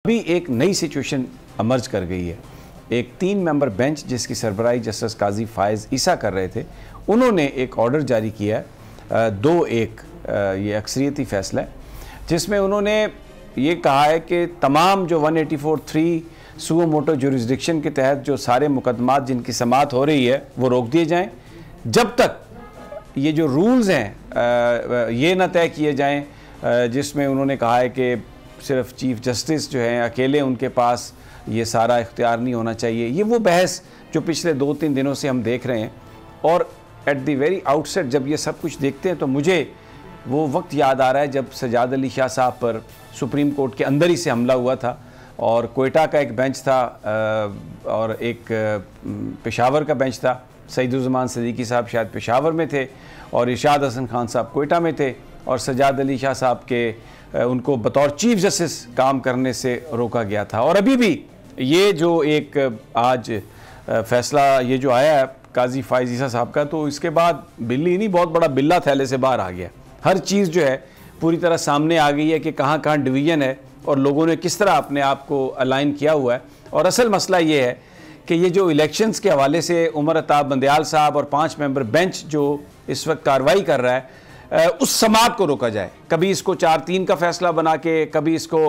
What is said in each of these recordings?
भी एक नई सिचुएशन अमर्ज कर गई है। एक 3 मेंबर बेंच जिसकी सरबराही जस्टिस काजी फायज़ ईसा कर रहे थे, उन्होंने एक ऑर्डर जारी किया है 2-1 ये अक्सरियती फैसला है, जिसमें उन्होंने ये कहा है कि तमाम जो 184(3) सुओ मोटो जुरिस्डिक्शन के तहत जो सारे मुकदमात जिनकी समाअत हो रही है वो रोक दिए जाएं, जब तक ये जो रूल्स हैं ये ना तय किए जाएं, जिसमें उन्होंने कहा है कि सिर्फ चीफ जस्टिस जो हैं अकेले उनके पास ये सारा इख्तियार नहीं होना चाहिए। ये वो बहस जो पिछले 2-3 दिनों से हम देख रहे हैं, और एट द वेरी आउटसेट जब ये सब कुछ देखते हैं तो मुझे वो वक्त याद आ रहा है जब सजाद अली शाह साहब पर सुप्रीम कोर्ट के अंदर ही से हमला हुआ था, और कोयटा का एक बेंच था और एक पेशावर का बेंच था। सईदुज़्ज़मान सदीकी साहब शायद पेशावर में थे और इरशाद हसन खान साहब कोयटा में थे, और सजाद अली शाह साहब के उनको बतौर चीफ जस्टिस काम करने से रोका गया था। और अभी भी ये जो एक आज फैसला ये जो आया है काजी फायज़ ईसा साहब का, तो इसके बाद बिल्ली नहीं बहुत बड़ा बिल्ला थैले से बाहर आ गया। हर चीज़ जो है पूरी तरह सामने आ गई है कि कहाँ कहाँ डिवीज़न है और लोगों ने किस तरह अपने आप को अलाइन किया हुआ है। और असल मसला ये है कि ये जो इलेक्शंस के हवाले से उमर अताब बंदयाल साहब और 5 मेंबर बेंच जो इस वक्त कार्रवाई कर रहा है, उस समाअत को रोका जाए। कभी इसको 4-3 का फैसला बना के, कभी इसको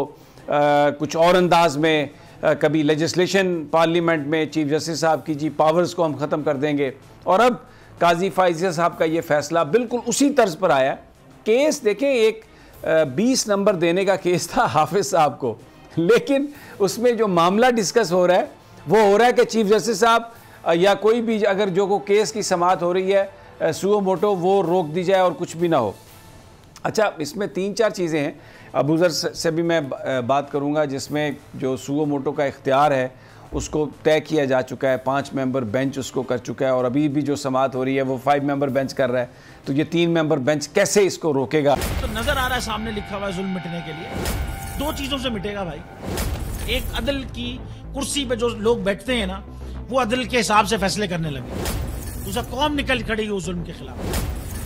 कुछ और अंदाज में, कभी लेजिस्लेशन पार्लियामेंट में चीफ जस्टिस साहब की जी पावर्स को हम ख़त्म कर देंगे। और अब काजी फायज़ साहब का ये फैसला बिल्कुल उसी तर्ज पर आया। केस देखें, एक 20 नंबर देने का केस था हाफिज़ साहब को, लेकिन उसमें जो मामला डिस्कस हो रहा है वो हो रहा है कि चीफ जस्टिस साहब या कोई भी अगर जो को केस की समाअत हो रही है सुओ मोटो वो रोक दी जाए और कुछ भी ना हो। अच्छा, इसमें 3-4 चीज़ें हैं। अबूज़र से भी मैं बात करूंगा, जिसमें जो सुओ मोटो का इख्तियार है उसको तय किया जा चुका है, 5 मेंबर बेंच उसको कर चुका है, और अभी भी जो समाअत हो रही है वो 5 मेंबर बेंच कर रहा है। तो ये 3 मेंबर बेंच कैसे इसको रोकेगा? तो नजर आ रहा है सामने लिखा हुआ है जुल्म मिटने के लिए 2 चीजों से मिटेगा भाई। एक, अदल की कुर्सी पे जो लोग बैठते हैं ना, वो अदल के हिसाब से फैसले करने लगे। दूसरा, कौम निकल खड़ी हो जुल्म के खिलाफ,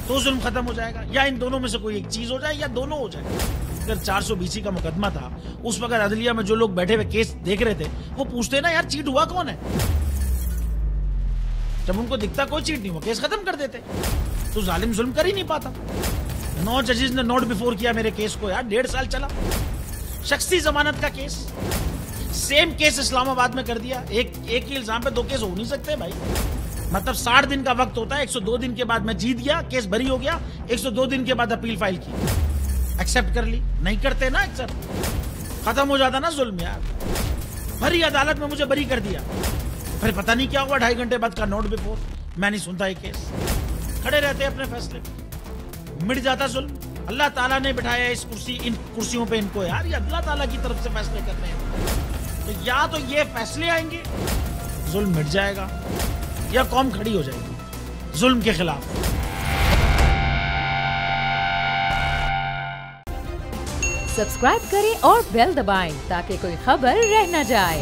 तो जुल्म खत्म हो जाएगा। या इन दोनों में से कोई एक चीज हो जाए या दोनों हो जाए। अगर 420 का मुकदमा था, उस वक्त अदलिया में जो लोग बैठे हुए केस देख रहे थे वो पूछते ना यार चीट हुआ कौन है, जब उनको दिखता कोई चीट नहीं हुआ केस खत्म कर देते। तो जालिम जुल्म कर ही नहीं पाता। 9 जजेस ने नोट बिफोर किया मेरे केस को यार, 1.5 साल चला। शख्सी जमानत का केस, सेम केस इस्लामाबाद में कर दिया। एक ही इल्जाम पे 2 केस हो नहीं सकते भाई। मतलब 60 दिन का वक्त होता है, 102 दिन के बाद मैं जीत गया, केस बरी हो गया, 102 दिन के बाद अपील फाइल की, एक्सेप्ट कर ली। नहीं करते ना एक्सेप्ट, खत्म हो जाता ना जुल्म यार। भरी अदालत में मुझे बरी कर दिया, फिर पता नहीं क्या हुआ 2.5 घंटे बाद का नोट बिफोर, मैं नहीं सुनता ये केस। खड़े रहते अपने फैसले, मिट जाता जुल्म। अल्लाह ताला ने बिठाया इस इन कुर्सियों पे इनको यार, ये अल्लाह ताला की तरफ से फैसले करने हैं। तो या तो ये फैसले आएंगे, जुल्म मिट जाएगा, या कौम खड़ी हो जाएगी जुल्म के खिलाफ। सब्सक्राइब करें और बेल दबाएं ताकि कोई खबर रह न जाए।